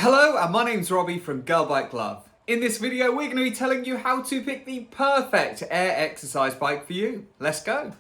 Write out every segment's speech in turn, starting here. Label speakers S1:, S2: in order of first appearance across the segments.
S1: Hello, and my name's Robbie from Girl Bike Love. In this video, we're going to be telling you how to pick the perfect air exercise bike for you. Let's go.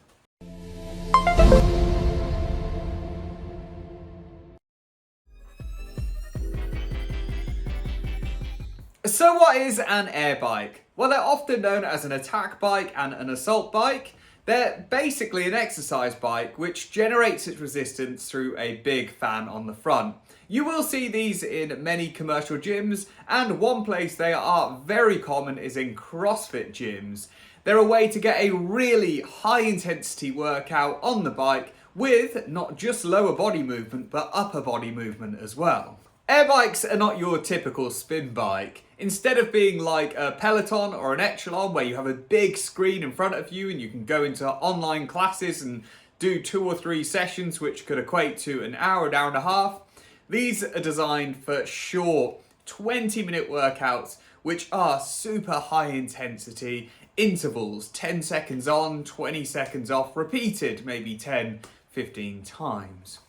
S1: So what is an air bike? Well, they're often known as an attack bike and an assault bike. They're basically an exercise bike which generates its resistance through a big fan on the front. You will see these in many commercial gyms, and one place they are very common is in CrossFit gyms. They're a way to get a really high intensity workout on the bike with not just lower body movement but upper body movement as well. Air bikes are not your typical spin bike. Instead of being like a Peloton or an Echelon where you have a big screen in front of you and you can go into online classes and do 2 or 3 sessions which could equate to an hour and a half, these are designed for short 20-minute workouts which are super high intensity intervals, 10 seconds on, 20 seconds off, repeated maybe 10, 15 times.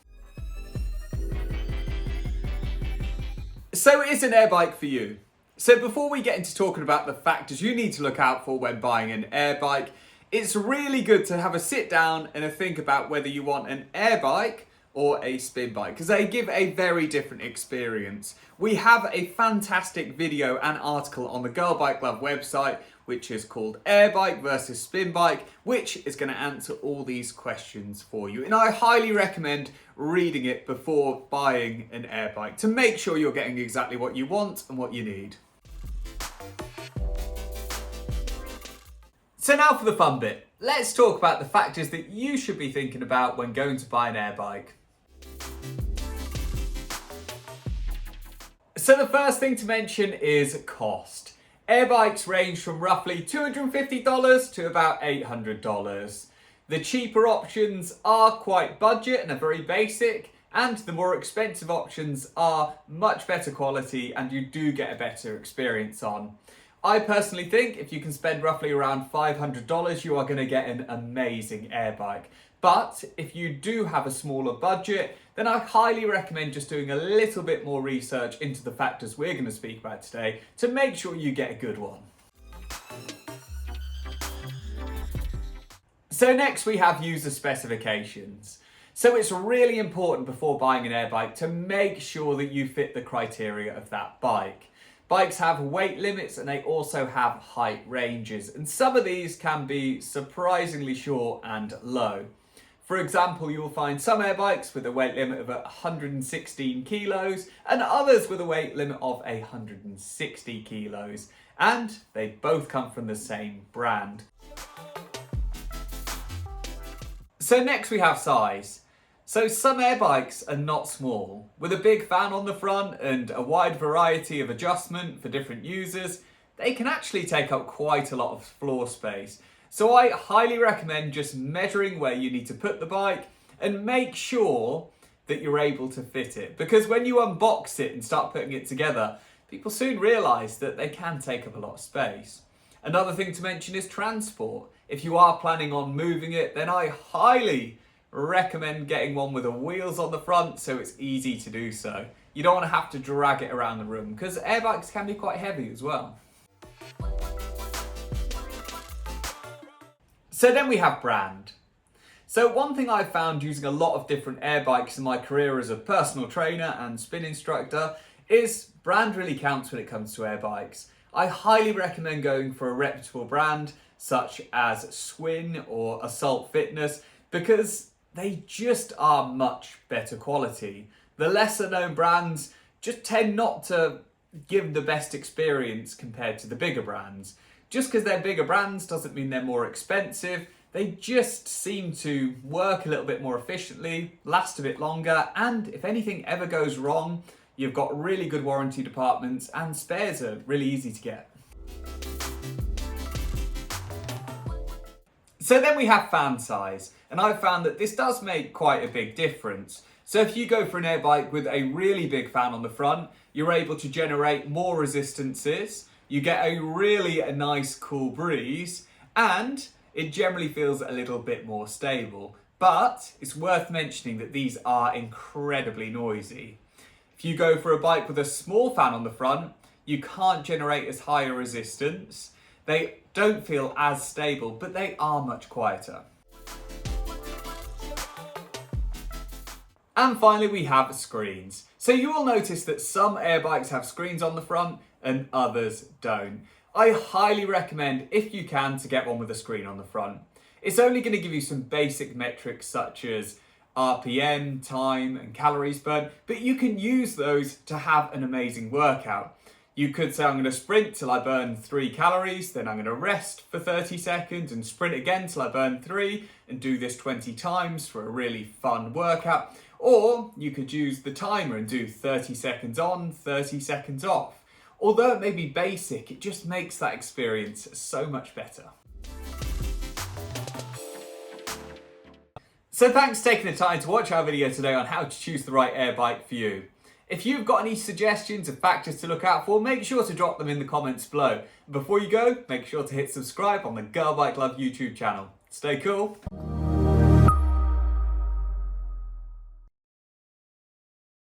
S1: So is an air bike for you? So before we get into talking about the factors you need to look out for when buying an air bike, it's really good to have a sit down and a think about whether you want an air bike or a spin bike, because they give a very different experience. We have a fantastic video and article on the Girl Bike Love website, which is called Air Bike versus Spin Bike, which is going to answer all these questions for you. And I highly recommend reading it before buying an air bike to make sure you're getting exactly what you want and what you need. So now for the fun bit. Let's talk about the factors that you should be thinking about when going to buy an air bike. So the first thing to mention is cost. Air bikes range from roughly $250 to about $800. The cheaper options are quite budget and are very basic, and the more expensive options are much better quality and you do get a better experience on. I personally think if you can spend roughly around $500, you are going to get an amazing air bike. But if you do have a smaller budget, then I highly recommend just doing a little bit more research into the factors we're going to speak about today to make sure you get a good one. So next we have user specifications. So it's really important before buying an air bike to make sure that you fit the criteria of that bike. Bikes have weight limits and they also have height ranges, and some of these can be surprisingly short and low. For example, you'll find some air bikes with a weight limit of 116 kilos and others with a weight limit of 160 kilos, and they both come from the same brand. So next we have size. So some air bikes are not small. With a big fan on the front and a wide variety of adjustment for different users, they can actually take up quite a lot of floor space. So I highly recommend just measuring where you need to put the bike and make sure that you're able to fit it. Because when you unbox it and start putting it together, people soon realise that they can take up a lot of space. Another thing to mention is transport. If you are planning on moving it, then I highly recommend getting one with the wheels on the front so it's easy to do so. You don't want to have to drag it around the room because air bikes can be quite heavy as well. So then we have brand. So one thing I've found using a lot of different air bikes in my career as a personal trainer and spin instructor is brand really counts when it comes to air bikes. I highly recommend going for a reputable brand such as Swin or Assault Fitness because they just are much better quality. The lesser known brands just tend not to give the best experience compared to the bigger brands. Just because they're bigger brands doesn't mean they're more expensive. They just seem to work a little bit more efficiently, last a bit longer, and if anything ever goes wrong, you've got really good warranty departments and spares are really easy to get. So then we have fan size, and I've found that this does make quite a big difference. So if you go for an air bike with a really big fan on the front, you're able to generate more resistances, you get a really nice cool breeze, and it generally feels a little bit more stable. But it's worth mentioning that these are incredibly noisy. If If you go for a bike with a small fan on the front, you can't generate as high a resistance. They don't feel as stable, but they are much quieter. And finally, we have screens. So you will notice that some air bikes have screens on the front and others don't. I highly recommend, if you can, to get one with a screen on the front. It's only going to give you some basic metrics such as RPM, time and calories burned, but you can use those to have an amazing workout. You could say, I'm going to sprint till I burn 3 calories, then I'm going to rest for 30 seconds and sprint again till I burn 3 and do this 20 times for a really fun workout. Or you could use the timer and do 30 seconds on, 30 seconds off. Although it may be basic, it just makes that experience so much better. So thanks for taking the time to watch our video today on how to choose the right air bike for you. If you've got any suggestions of factors to look out for, make sure to drop them in the comments below. Before you go, make sure to hit subscribe on the Girl Bike Love YouTube channel. Stay cool.